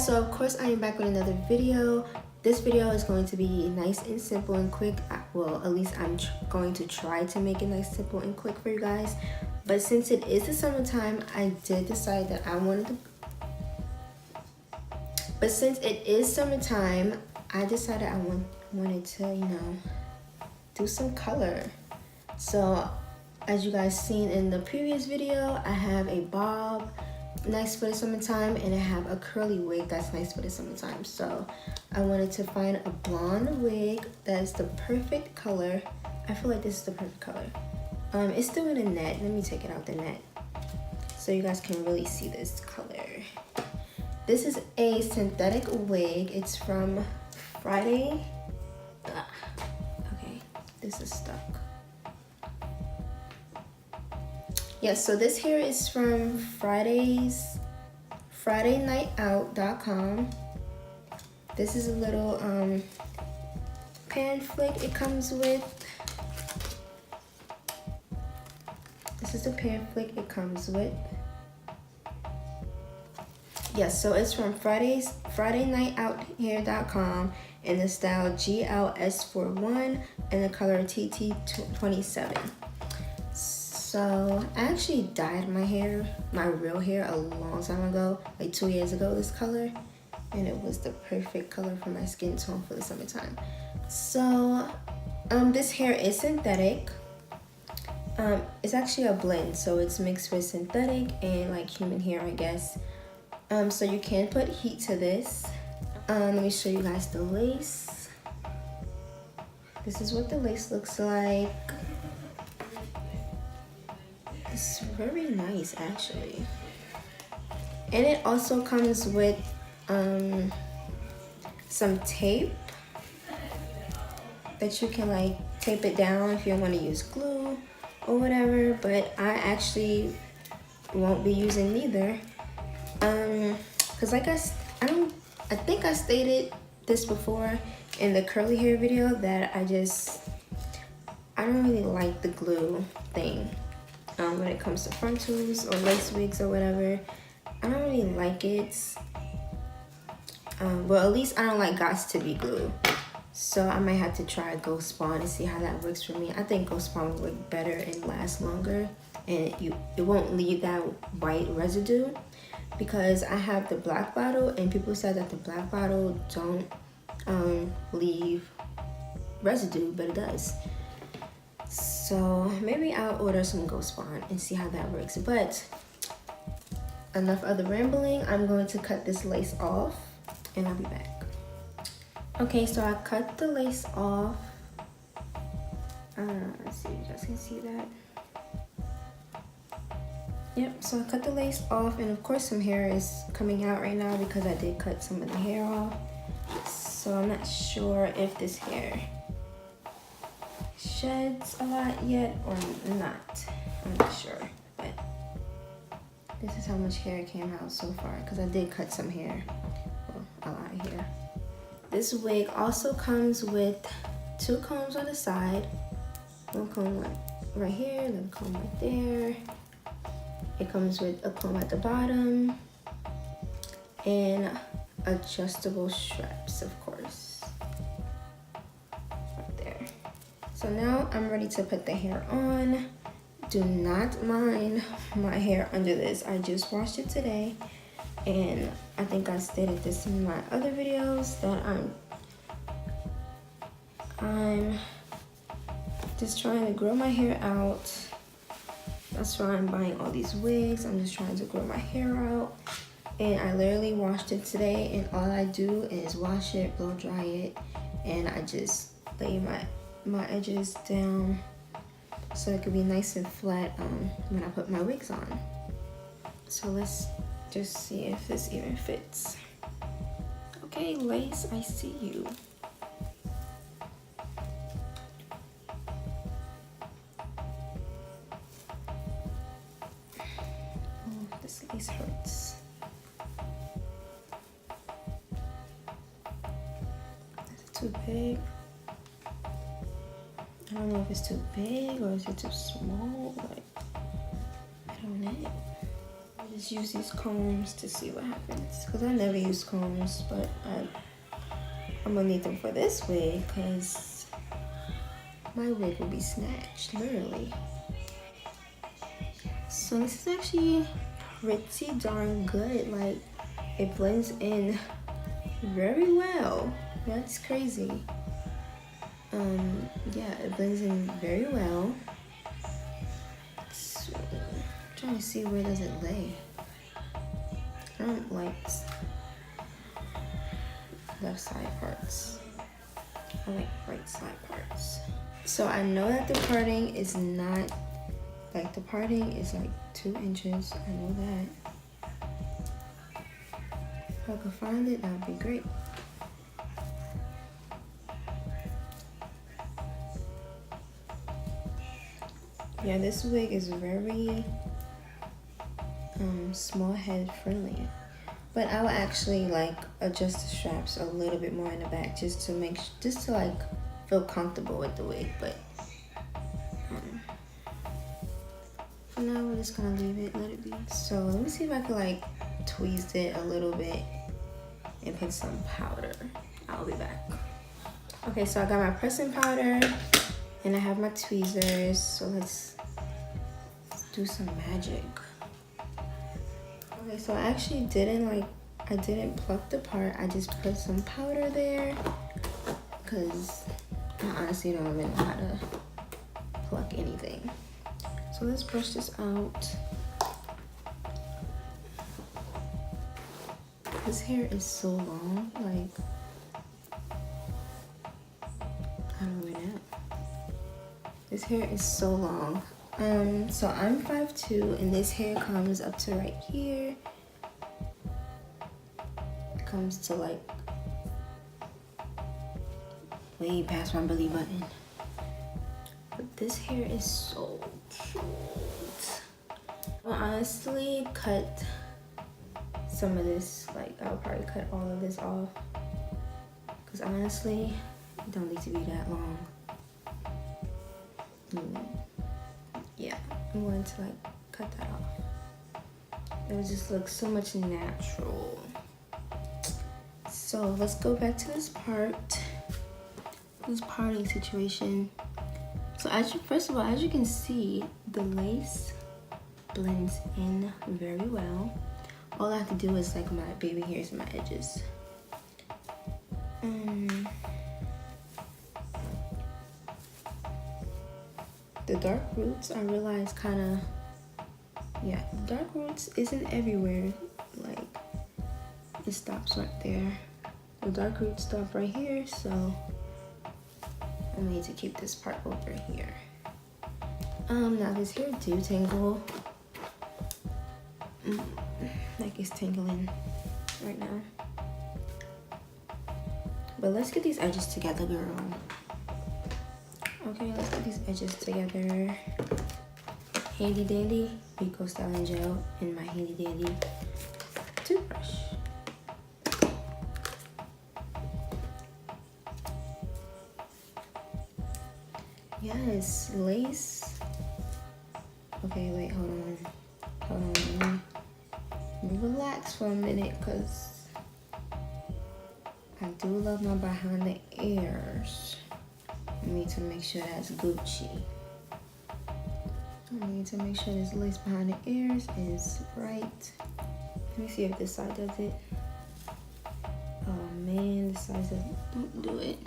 guys, so of course I am back with another video. This video is going to be nice and simple and quick. Well, at least I'm going to try to make it nice, simple, and quick for you guys. But since it is the summertime, I did decide that I wanted to... But since it is summertime, I decided I wanted to, you know, do some color. So, as you guys seen in the previous video, I have a bob, nice for the summertime, and I have a curly wig that's nice for the summertime. So I wanted to find a blonde wig that's the perfect color. I feel like this is the perfect color. It's still in a net. Let me take it out the net so you guys can really see this color. This is a synthetic wig. It's from Friday. Okay, this is stuck. Yes, so this hair is from FridayNightOut.com. This is a little pan flick it comes with. This is the pan flick it comes with. Yes, so it's from FridayNightOutHair.com in the style GSL41 and the color TT27. So I actually dyed my hair, my real hair, a long time ago, like 2 years ago, this color, and it was the perfect color for my skin tone for the summertime. So this hair is synthetic. It's actually a blend, so it's mixed with synthetic and like human hair, I guess. So you can put heat to this. Let me show you guys the lace. This is what the lace looks like. It's very nice, actually. And it also comes with some tape that you can like tape it down if you want to use glue or whatever, but I actually won't be using neither. Cause like I think I stated this before in the curly hair video that I don't really like the glue thing. When it comes to frontals or lace wigs or whatever, I don't really like it. Well, at least I don't like Gots to be glue. So I might have to try Ghost Spawn and see how that works for me. I think Ghost Spawn would work better and last longer, and it won't leave that white residue, because I have the black bottle and people said that the black bottle don't leave residue, but it does. So maybe I'll order some Ghost Spawn and see how that works. But enough of the rambling. I'm going to cut this lace off and I'll be back. Okay, so I cut the lace off. Let's see if you guys can see that. Yep, so I cut the lace off, and of course some hair is coming out right now because I did cut some of the hair off. So I'm not sure if this hair sheds a lot yet or not. I'm not sure, but this is how much hair came out so far, because I did cut some hair, well, a lot of hair. This wig also comes with 2 combs on the side, one comb right here, then a comb right there. It comes with a comb at the bottom and adjustable straps, of course, right there. So now I'm ready to put the hair on. Do not mind my hair under this. I just washed it today, and I think I stated this in my other videos that I'm just trying to grow my hair out. That's why I'm buying all these wigs. I'm just trying to grow my hair out. And I literally washed it today, and all I do is wash it, blow dry it, and I just lay my edges down so it could be nice and flat when I put my wigs on. So let's just see if this even fits. Okay, lace, I see you. Oh, this lace hurts. Is it too big? I don't know if it's too big or is it too small. Like, I don't know. Let's use these combs to see what happens. Because I never use combs, but I'm gonna need them for this wig because my wig will be snatched, literally. So this is actually pretty darn good. Like, it blends in very well. That's crazy. Yeah, it blends in very well. So, I'm trying to see where does it lay. I don't like left side parts. I like right side parts. So I know that the parting is not, like the parting is like 2 inches. I know that. If I could find it, that would be great. Yeah, this wig is very small head friendly, but I will actually like adjust the straps a little bit more in the back just to like feel comfortable with the wig. But for now, we're just gonna leave it, let it be. So let me see if I can like tweeze it a little bit and put some powder. I'll be back. Okay, so I got my pressing powder and I have my tweezers. So let's do some magic. Okay, so I actually I didn't pluck the part. I just put some powder there because I honestly don't even know how to pluck anything. So let's brush this out. This hair is so long, like, I don't really know. This hair is so long. So I'm 5'2", and this hair comes up to right here. It comes to like way past my belly button. But this hair is so cute. I'll honestly cut some of this, like I'll probably cut all of this off. Because honestly, it don't need to be that long. Yeah, I'm going to like cut that off. It would just look so much natural. So let's go back to this parting situation. So first of all, as you can see, the lace blends in very well. All I have to do is like my baby hairs and my edges. The dark roots, I realized yeah, dark roots isn't everywhere. Like, it stops right there. The dark roots stop right here, so I need to keep this part over here. Now this hair do tangle. Like it's tangling right now. But let's get these edges together, girl. Okay, let's get these edges together. Handy dandy Rico styling gel and my handy dandy toothbrush. Yes, lace. Okay, wait, hold on. Let me relax for a minute, because I do love my behind the ears. I need to make sure that's Gucci. I need to make sure this lace behind the ears is right. Let me see if this side does it. Oh man, this side don't do it.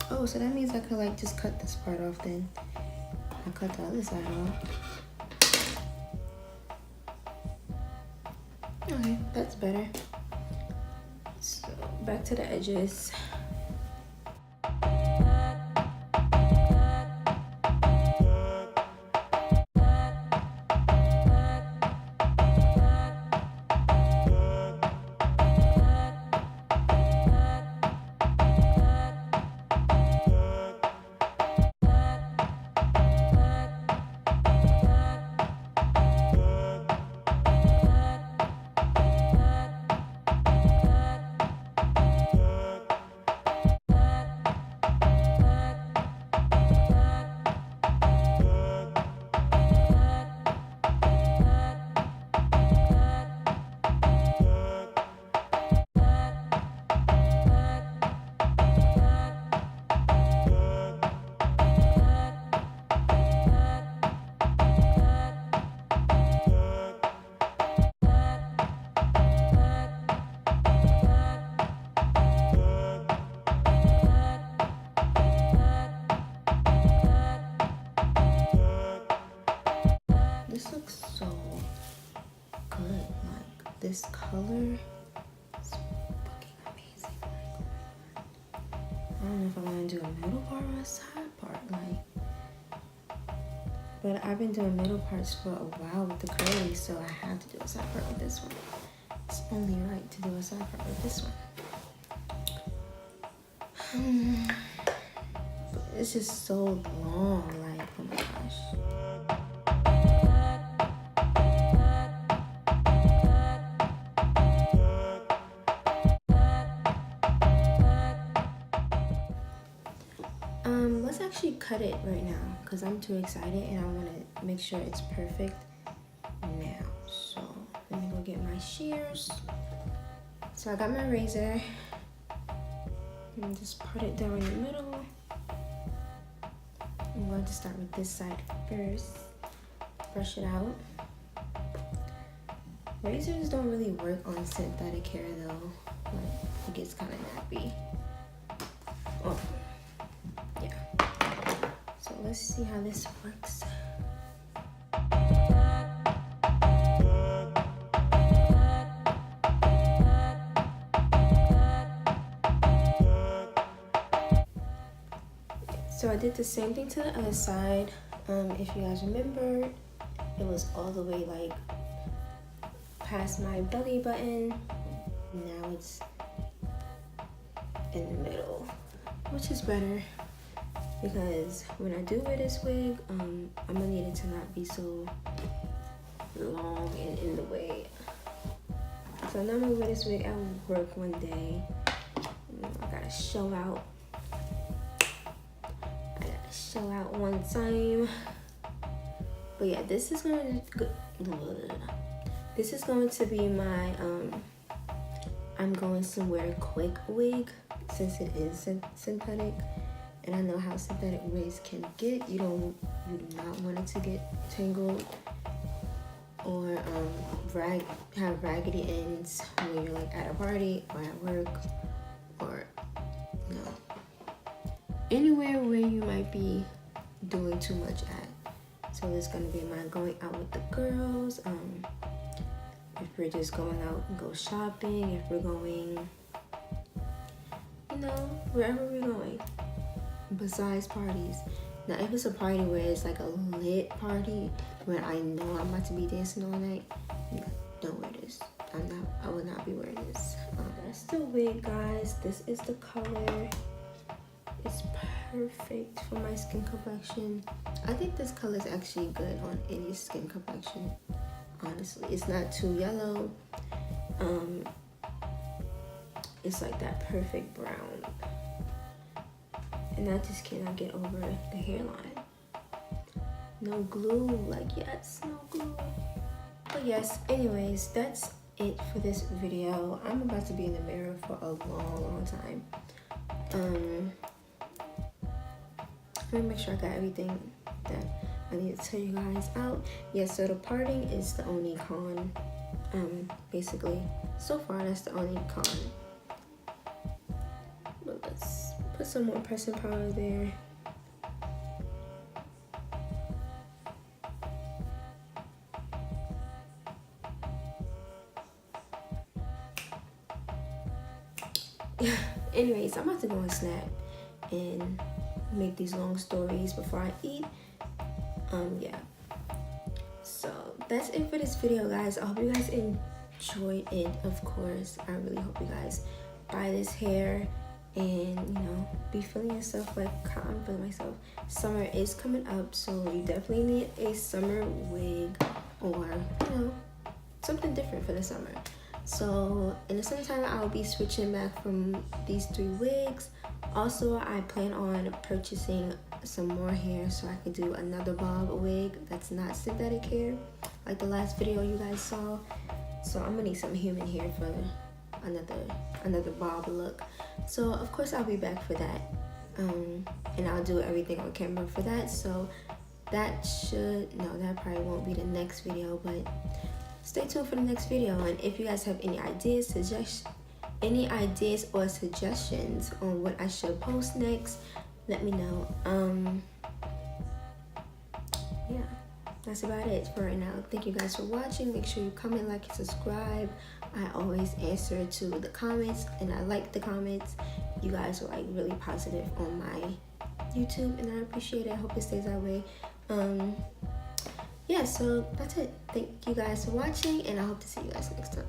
Oh, so that means I could like just cut this part off then. I'll cut the other side off. Okay, that's better. So back to the edges. this color. It's fucking amazing. I don't know if I want to do a middle part or a side part, like. But I've been doing middle parts for a while with the curly, so I have to do a side part with this one. It's only right to do a side part with this one. But it's just so long, like, oh my gosh. Let's actually cut it right now because I'm too excited and I want to make sure it's perfect now. So let me go get my shears. So I got my razor and just put it down in the middle. I'm going to start with this side first. Brush it out. Razors don't really work on synthetic hair though. Like, it gets kind of nappy. Oh. So let's see how this works. So I did the same thing to the other side. If you guys remember, it was all the way like past my belly button. Now it's in the middle, which is better. Because when I do wear this wig, I'm gonna need it to not be so long and in the way. So now I'm gonna wear this wig at work one day. I gotta show out. One time. But yeah, this is going to be my I'm going somewhere quick wig, since it is synthetic. And I know how synthetic wigs can get. You do not want it to get tangled or have raggedy ends when you're like at a party or at work or anywhere where you might be doing too much at. So it's gonna be my going out with the girls. If we're just going out and go shopping, if we're going, wherever we're going. Besides parties. Now if it's a party where it's like a lit party where I know I'm about to be dancing all night, don't wear this. I will not be wearing this. That's the wig, guys. This is the color. It's perfect for my skin complexion. I think this color is actually good on any skin complexion, honestly. It's not too yellow. It's like that perfect brown. And I just cannot get over the hairline. No glue, like yes, no glue. But yes, anyways, that's it for this video. I'm about to be in the mirror for a long time. Let me make sure I got everything that I need to tell you guys out. Yes, so the parting is the only con. Basically, so far that's the only con. But let's put some more pressing powder there. Anyways, I'm about to go on Snap and make these long stories before I eat. Yeah. So that's it for this video, guys. I hope you guys enjoyed it. Of course, I really hope you guys buy this hair and be feeling yourself like how I'm feeling myself. Summer is coming up, so you definitely need a summer wig or something different for the summer. So in the summertime, I'll be switching back from these 3 wigs. Also, I plan on purchasing some more hair so I could do another bob wig that's not synthetic hair, like the last video you guys saw. So I'm gonna need some human hair for another bob look. So of course I'll be back for that, and I'll do everything on camera for that. So that probably won't be the next video, but stay tuned for the next video. And if you guys have any ideas or suggestions on what I should post next, let me know. Yeah, that's about it for right now. Thank you guys for watching. Make sure you comment, like, and subscribe. I always answer to the comments, and I like the comments. You guys are like really positive on my YouTube, and I appreciate it. I hope it stays that way. Yeah, so that's it. Thank you guys for watching, and I hope to see you guys next time.